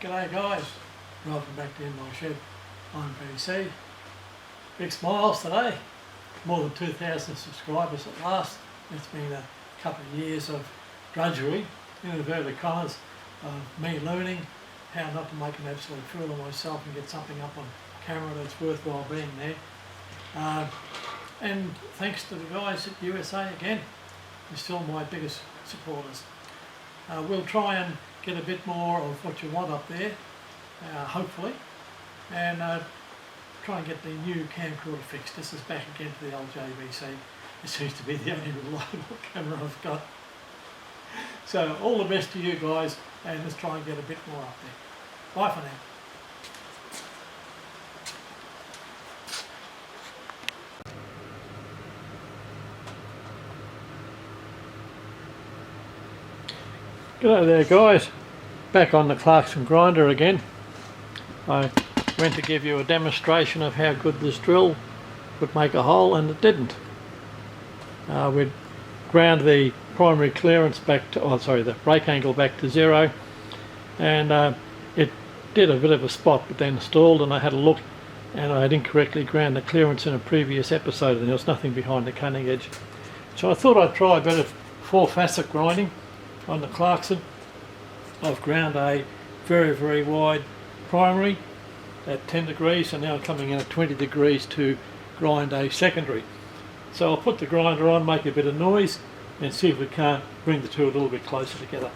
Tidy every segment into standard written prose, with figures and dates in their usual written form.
G'day guys, welcome back to In My Shed. I'm PC. Big smiles today, more than 2,000 subscribers at last. It's been a couple of years of drudgery, in inverted commas, of me learning how not to make an absolute fool of myself and get something up on camera that's worthwhile being there. And thanks to the guys at USA again, you're still my biggest supporters. We'll try and get a bit more of what you want up there, hopefully, and try and get the new camcorder fixed. This is back again to the old JVC. It seems to be the only reliable camera I've got. So all the best to you guys, and let's try and get a bit more up there. Bye for now. G'day there guys, back on the Clarkson grinder again. I went to give you a demonstration of how good this drill would make a hole, and it didn't. We'd ground the primary clearance back to, the brake angle back to 0, and it did a bit of a spot but then stalled, and I had a look and I had incorrectly ground the clearance in a previous episode and there was nothing behind the cutting edge. So I thought I'd try a bit of 4 facet grinding on the Clarkson. I've ground a very wide primary at 10 degrees and now coming in at 20 degrees to grind a secondary. So I'll put the grinder on, make a bit of noise and see if we can't bring the two a little bit closer together.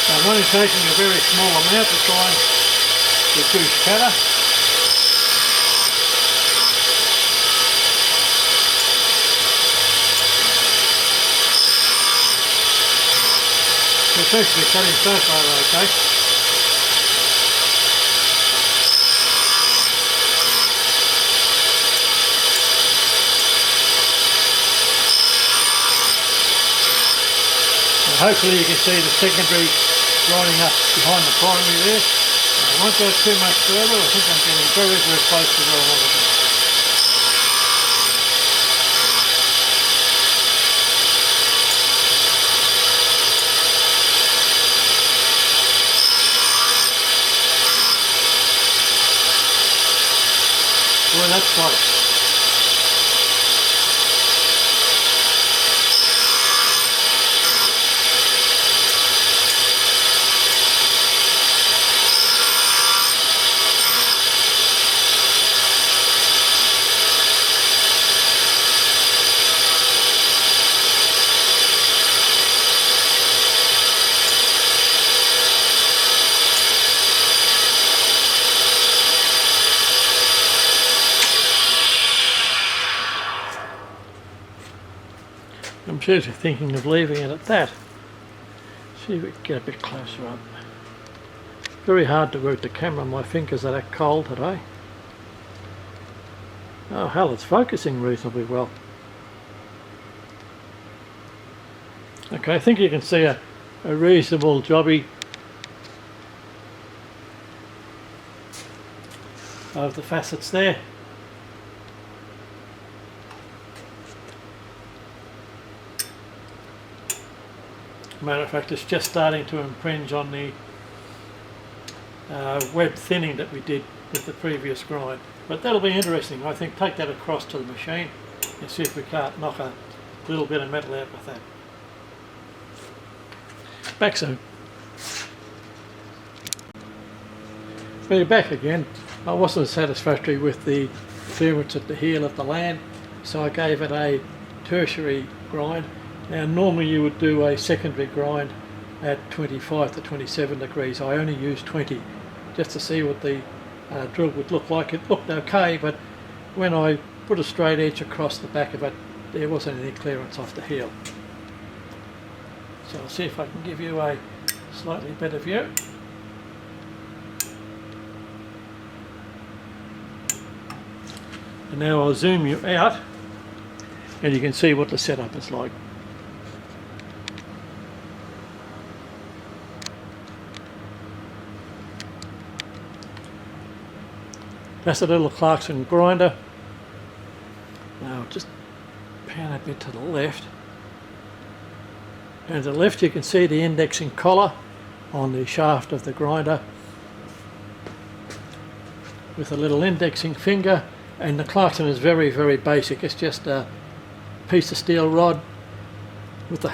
I'm only taking a very small amount to try and reduce chatter. It's actually cutting so far okay. And hopefully you can see the secondary grinding up behind the primary there. I won't go too much further. I think I'm getting very close to where I want to be. Well, that's close. I'm seriously thinking of leaving it at that. See if we can get a bit closer up. Very hard to work the camera, my fingers are that cold today. Oh hell, it's focusing reasonably well. Okay, I think you can see a reasonable jobby of the facets there. Matter of fact, it's just starting to impinge on the web thinning that we did with the previous grind. But that'll be interesting. I think take that across to the machine and see if we can't knock a little bit of metal out with that. Back soon. We're back again. I wasn't satisfactory with the clearance at the heel of the land, so I gave it a tertiary grind. Now normally you would do a secondary grind at 25 to 27 degrees. I only use 20 just to see what the drill would look like. It looked okay, but when I put a straight edge across the back of it, there wasn't any clearance off the heel. So I'll see if I can give you a slightly better view. And now I'll zoom you out and you can see what the setup is like. That's a little Clarkson grinder. Now I'll just pan a bit to the left. And to the left you can see the indexing collar on the shaft of the grinder with a little indexing finger, and the Clarkson is very, very basic. It's just a piece of steel rod with a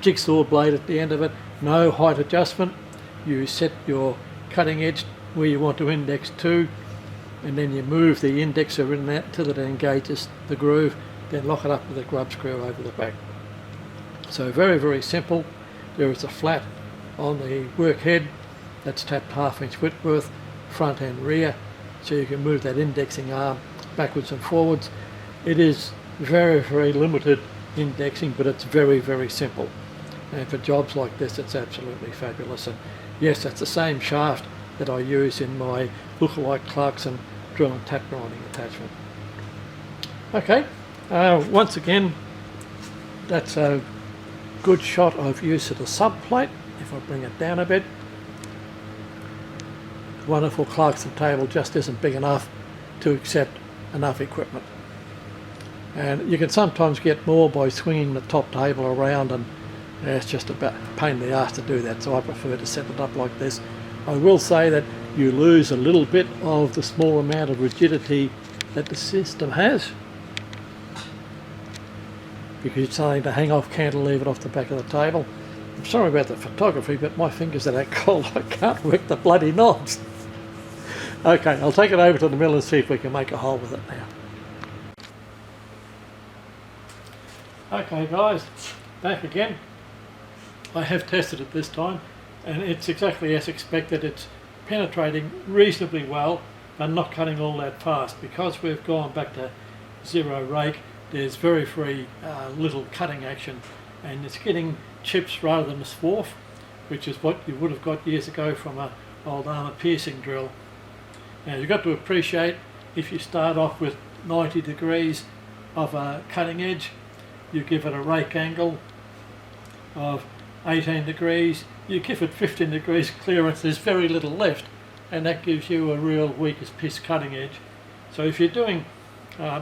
jigsaw blade at the end of it. No height adjustment. You set your cutting edge where you want to index to, and then you move the indexer in that till it engages the groove, then lock it up with a grub screw over the back. So very, very simple. There is a flat on the work head that's tapped 1/2 inch width, front and rear, so you can move that indexing arm backwards and forwards. It is very, very limited indexing, but it's very, very simple. And for jobs like this, it's absolutely fabulous. And yes, that's the same shaft that I use in my lookalike Clarkson drill and tap grinding attachment. Okay, once again, that's a good shot of use of the sub plate. If I bring it down a bit, wonderful Clarkson table just isn't big enough to accept enough equipment, and you can sometimes get more by swinging the top table around, and it's just a pain in the ass to do that, so I prefer to set it up like this. I will say that you lose a little bit of the small amount of rigidity that the system has, because it's something to hang off cantilevered off the back of the table. I'm sorry about the photography, but my fingers are that cold I can't work the bloody knobs. Okay, I'll take it over to the mill and see if we can make a hole with it now. Okay guys, back again. I have tested it this time, and it's exactly as expected. It's penetrating reasonably well, but not cutting all that fast. Because we've gone back to zero rake, there's very little cutting action, and it's getting chips rather than a swarf, which is what you would have got years ago from an old armour piercing drill. Now you've got to appreciate, if you start off with 90 degrees of a cutting edge, you give it a rake angle of 18 degrees, you give it 15 degrees clearance, there's very little left, and that gives you a real weakest piece cutting edge. So if you're doing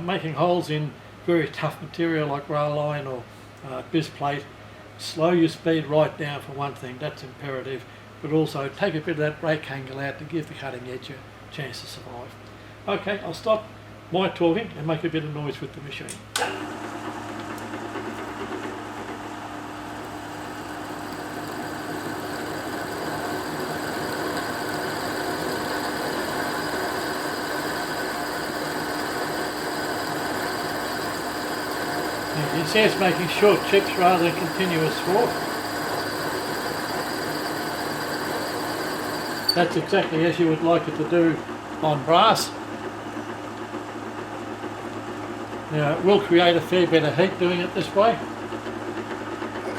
making holes in very tough material like rail line or bis plate, slow your speed right down for one thing, that's imperative, but also take a bit of that rake angle out to give the cutting edge a chance to survive. Okay, I'll stop my talking and make a bit of noise with the machine. You can see it's making short chips rather than continuous swarf. That's exactly as you would like it to do on brass. Now it will create a fair bit of heat doing it this way,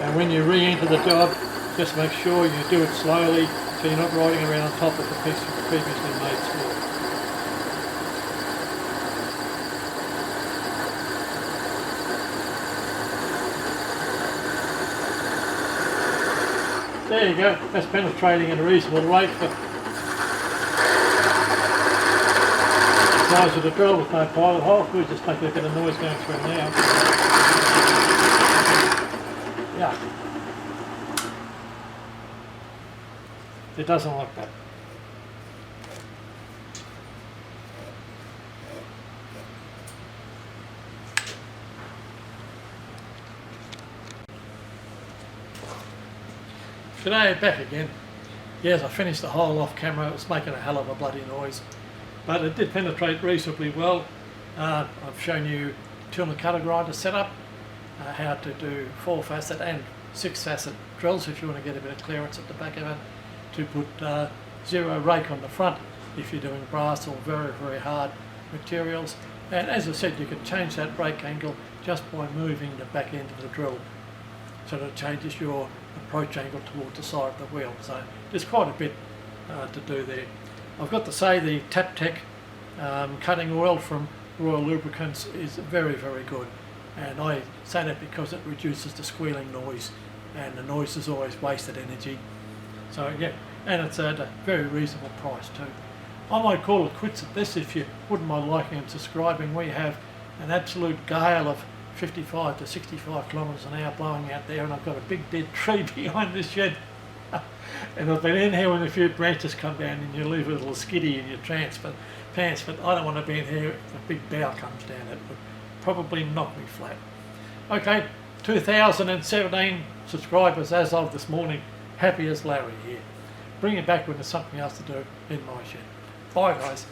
and when you re-enter the job, just make sure you do it slowly so you're not riding around on top of the piece of previously made swarf. There you go, that's penetrating at a reasonable rate for the size of the drill with no pilot hole. We'll just make a bit of noise going through now. Yeah. It doesn't like that. G'day, back again. Yes, I finished the hole off camera. It was making a hell of a bloody noise, but it did penetrate reasonably well. I've shown you tool and cutter grinder setup, how to do 4 facet and 6 facet drills if you want to get a bit of clearance at the back of it, to put zero rake on the front if you're doing brass or very, very hard materials. And as I said, you can change that brake angle just by moving the back end of the drill, so that it changes your approach angle towards the side of the wheel. So there's quite a bit to do there. I've got to say the TapTech cutting oil from Royal Lubricants is very, very good, and I say that because it reduces the squealing noise, and the noise is always wasted energy. So yeah, and it's at a very reasonable price too. I might call it quits at this. If you wouldn't mind liking and subscribing. We have an absolute gale of 55 to 65 kilometres an hour blowing out there, and I've got a big dead tree behind this shed. And I've been in here when a few branches come down and you leave a little skiddy in your pants, but I don't want to be in here if a big bough comes down. It would probably knock me flat. Okay, 2017 subscribers as of this morning. Happy as Larry here. Bring it back when there's something else to do in my shed. Bye guys.